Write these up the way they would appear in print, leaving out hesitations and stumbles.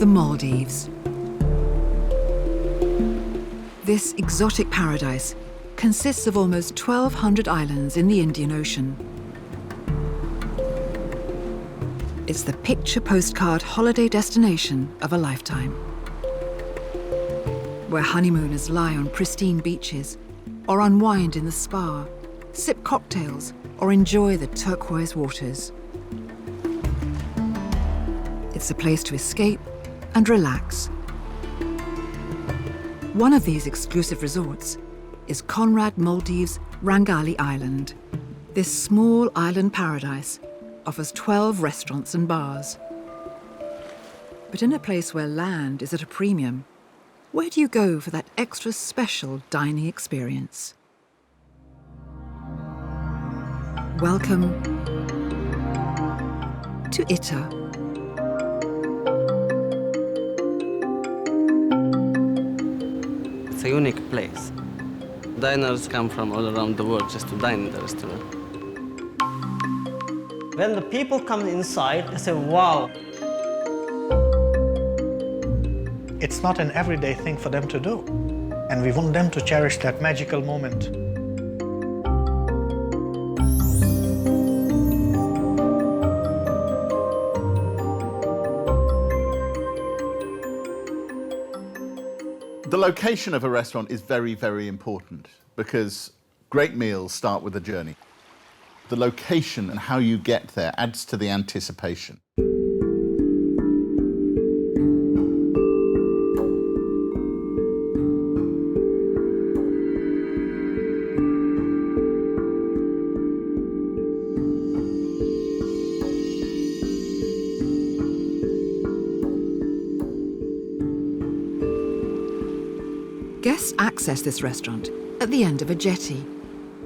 the Maldives. This exotic paradise consists of almost 1,200 islands in the Indian Ocean. It's the picture postcard holiday destination of a lifetime, where honeymooners lie on pristine beaches, or unwind in the spa, sip cocktails, or enjoy the turquoise waters. It's a place to escape and relax. One of these exclusive resorts is Conrad Maldives' Rangali Island. This small island paradise offers 12 restaurants and bars. But in a place where land is at a premium, where do you go for that extra special dining experience? Welcome to Ita. It's a unique place. Diners come from all around the world just to dine in the restaurant. When the people come inside, they say, wow. It's not an everyday thing for them to do. And we want them to cherish that magical moment. The location of a restaurant is very, very important because great meals start with a journey. The location and how you get there adds to the anticipation. Guests access this restaurant at the end of a jetty,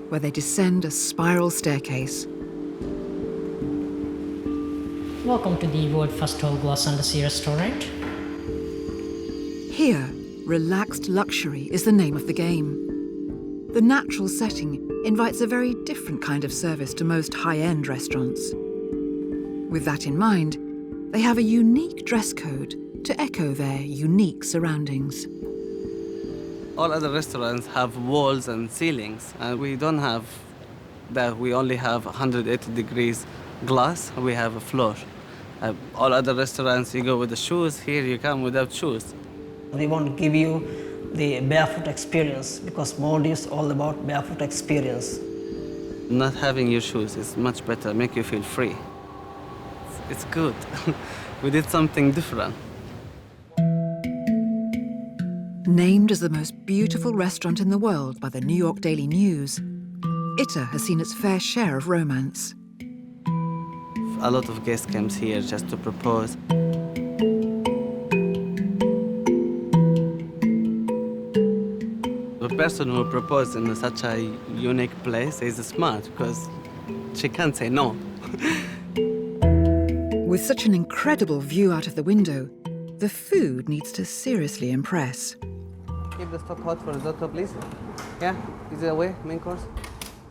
where they descend a spiral staircase. Welcome to the world first whole-glass undersea restaurant. Here, relaxed luxury is the name of the game. The natural setting invites a very different kind of service to most high-end restaurants. With that in mind, they have a unique dress code to echo their unique surroundings. All other restaurants have walls and ceilings, and we don't have that. We only have 180 degrees glass. We have a floor. All other restaurants, you go with the shoes. Here you come without shoes. We want to give you the barefoot experience because Maldives is all about barefoot experience. Not having your shoes is much better, make you feel free. It's good. We did something different. Named as the most beautiful restaurant in the world by the New York Daily News, Ita has seen its fair share of romance. A lot of guests came here just to propose. The person who proposed in such a unique place is smart because she can't say no. With such an incredible view out of the window, the food needs to seriously impress. Keep the stock hot for risotto, please. Yeah, is it away, main course?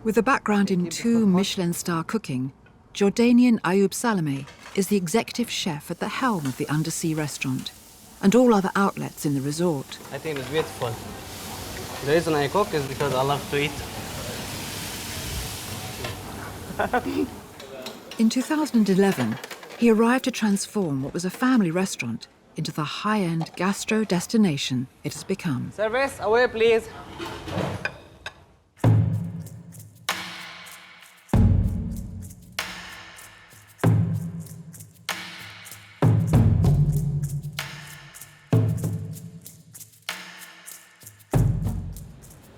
With a background in 2 Michelin star cooking, Jordanian Ayub Salameh is the executive chef at the helm of the undersea restaurant and all other outlets in the resort. I think it's beautiful. The reason I cook is because I love to eat. In 2011, he arrived to transform what was a family restaurant into the high-end gastro destination it has become. Service, away, please.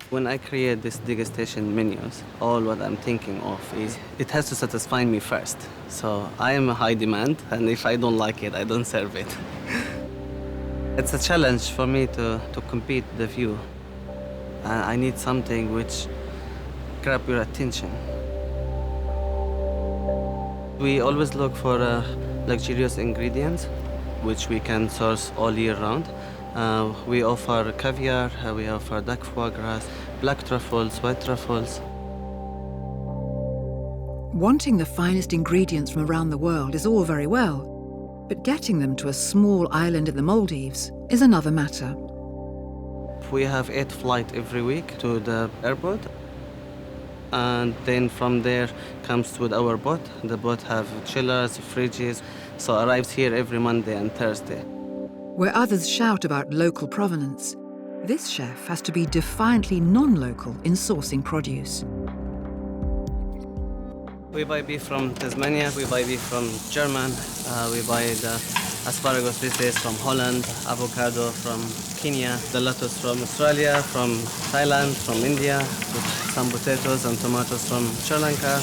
When I create these degustation menus, all what I'm thinking of is it has to satisfy me first. So I am a high demand, and if I don't like it, I don't serve it. It's a challenge for me to compete the view. I need something which grab your attention. We always look for luxurious ingredients, which we can source all year round. We offer caviar, we offer duck foie gras, black truffles, white truffles. Wanting the finest ingredients from around the world is all very well, But getting them to a small island in the Maldives is another matter. We have 8 flights every week to the airport. And then from there comes with our boat. The boat have chillers, fridges, so arrives here every Monday and Thursday. Where others shout about local provenance, this chef has to be defiantly non-local in sourcing produce. We buy beef from Tasmania, we buy beef from German, we buy the asparagus pieces from Holland, avocado from Kenya, the lettuce from Australia, from Thailand, from India, with some potatoes and tomatoes from Sri Lanka.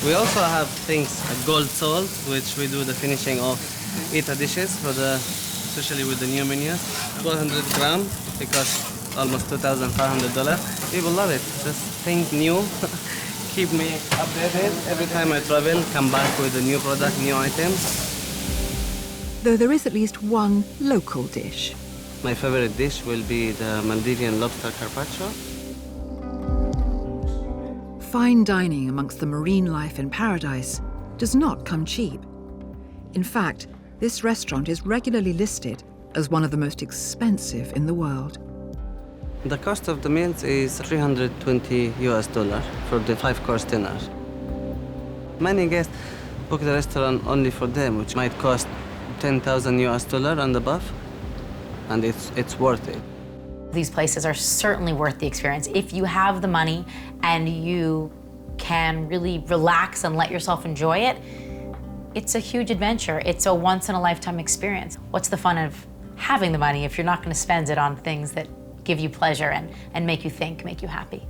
We also have things like gold salt, which we do the finishing of Ita dishes, for the, especially with the new menus. 400 grams, because almost $2,500. People love it, just think new. Keep me updated. Every time I travel, come back with a new product, new items. Though there is at least one local dish. My favorite dish will be the Maldivian lobster carpaccio. Fine dining amongst the marine life in paradise does not come cheap. In fact, this restaurant is regularly listed as one of the most expensive in the world. The cost of the meals is $320 for the 5-course dinner. Many guests book the restaurant only for them, which might cost $10,000 and above, and it's worth it. These places are certainly worth the experience. If you have the money and you can really relax and let yourself enjoy it, it's a huge adventure. It's a once-in-a-lifetime experience. What's the fun of having the money if you're not going to spend it on things that give you pleasure and make you think, make you happy?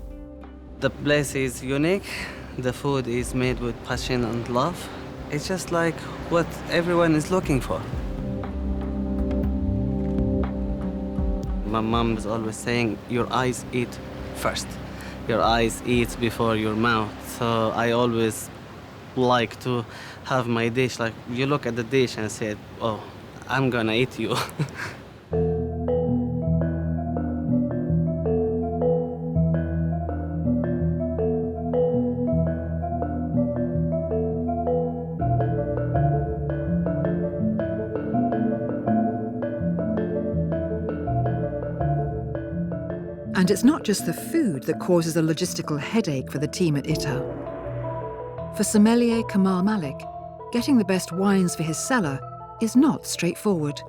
The place is unique. The food is made with passion and love. It's just like what everyone is looking for. My mom is always saying, your eyes eat first. Your eyes eat before your mouth. So I always like to have my dish, like you look at the dish and say, oh, I'm gonna eat you. And it's not just the food that causes a logistical headache for the team at Ita. For sommelier Kamal Malik, getting the best wines for his cellar is not straightforward.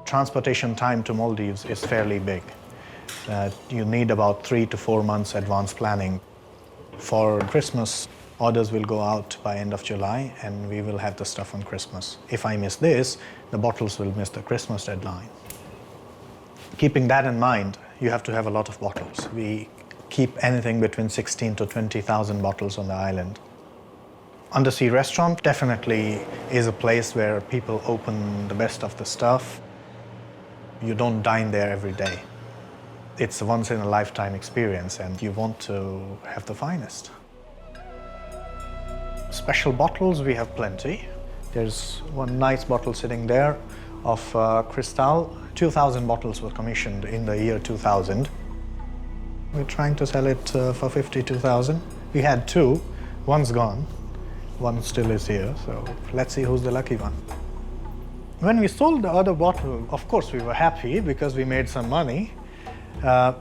Transportation time to Maldives is fairly big. You need about 3 to 4 months advance planning. For Christmas, orders will go out by end of July, and we will have the stuff on Christmas. If I miss this, the bottles will miss the Christmas deadline. Keeping that in mind, you have to have a lot of bottles. We keep anything between 16 to 20,000 bottles on the island. Undersea Restaurant definitely is a place where people open the best of the stuff. You don't dine there every day. It's a once-in-a-lifetime experience, and you want to have the finest. Special bottles, we have plenty. There's one nice bottle sitting there of Cristal. 2,000 bottles were commissioned in the year 2000. We're trying to sell it for 52,000. We had 2. One's gone. One still is here, so let's see who's the lucky one. When we sold the other bottle, of course we were happy because we made some money. But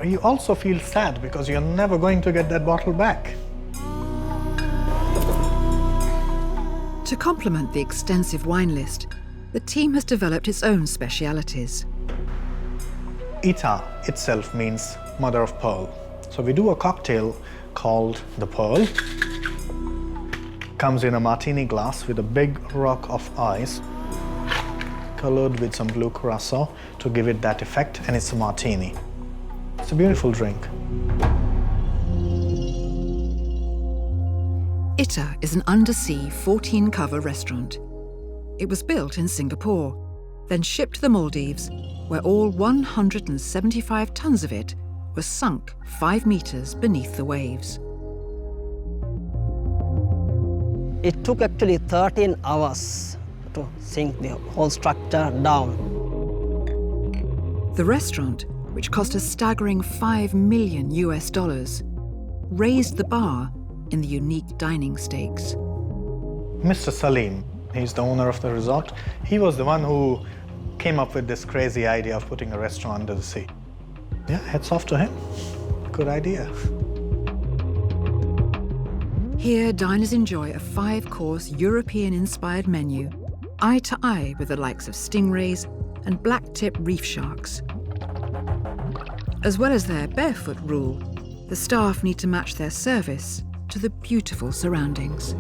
you also feel sad because you're never going to get that bottle back. To complement the extensive wine list, the team has developed its own specialities. Ita itself means mother of pearl. So we do a cocktail called the Pearl. Comes in a martini glass with a big rock of ice, colored with some blue curacao to give it that effect, and it's a martini. It's a beautiful drink. Ita is an undersea 14-cover restaurant. It was built in Singapore, then shipped to the Maldives, where all 175 tons of it were sunk 5 meters beneath the waves. It took actually 13 hours to sink the whole structure down. The restaurant, which cost a staggering $5 million, raised the bar in the unique dining stakes. Mr. Salim He's the owner of the resort. He was the one who came up with this crazy idea of putting a restaurant under the sea. Yeah, hats off to him. Good idea. Here, diners enjoy a 5-course European-inspired menu, eye to eye with the likes of stingrays and black-tip reef sharks. As well as their barefoot rule, the staff need to match their service to the beautiful surroundings.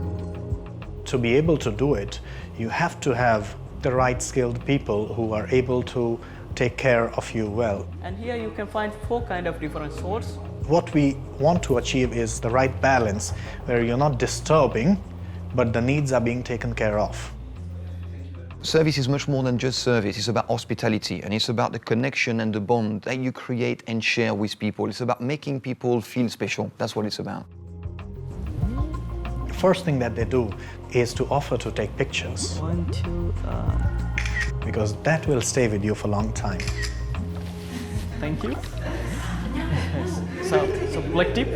To be able to do it, you have to have the right skilled people who are able to take care of you well. And here you can find 4 kind of different sorts. What we want to achieve is the right balance where you're not disturbing, but the needs are being taken care of. Service is much more than just service. It's about hospitality, and it's about the connection and the bond that you create and share with people. It's about making people feel special. That's what it's about. The first thing that they do is to offer to take pictures. 1, 2, because that will stay with you for a long time. thank you. So black tip.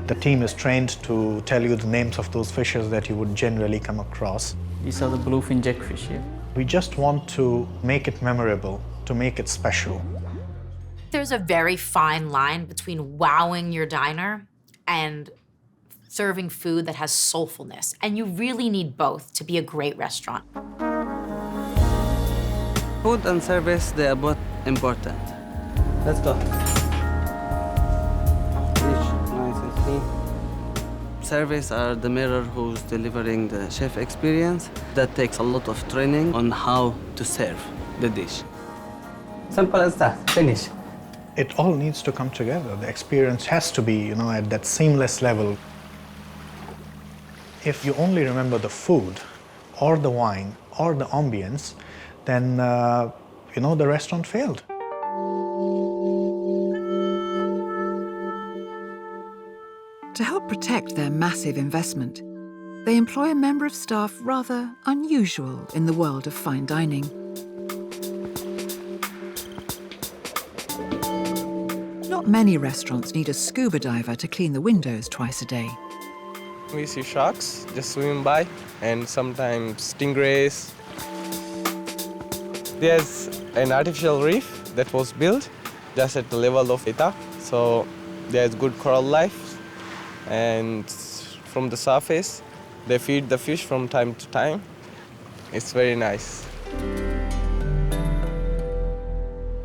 The team is trained to tell you the names of those fishes that you would generally come across. These are the bluefin jackfish here. We just want to make it memorable, to make it special. There's a very fine line between wowing your diner and serving food that has soulfulness, and you really need both to be a great restaurant. Food and service, they are both important. Let's go. Nice and clean. Service are the mirror who's delivering the chef experience. That takes a lot of training on how to serve the dish. Simple as that. Finish. It all needs to come together. The experience has to be, at that seamless level. If you only remember the food or the wine or the ambience, then, the restaurant failed. To help protect their massive investment, they employ a member of staff rather unusual in the world of fine dining. Not many restaurants need a scuba diver to clean the windows twice a day. We see sharks just swimming by, and sometimes stingrays. There's an artificial reef that was built just at the level of Eta, so there's good coral life, and from the surface, they feed the fish from time to time. It's very nice.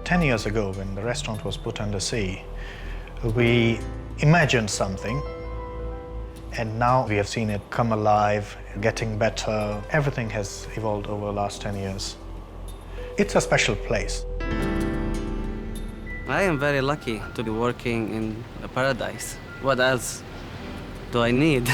10 years ago, when the restaurant was put under sea, we imagined something, and now we have seen it come alive, getting better. Everything has evolved over the last 10 years. It's a special place. I am very lucky to be working in a paradise. What else do I need?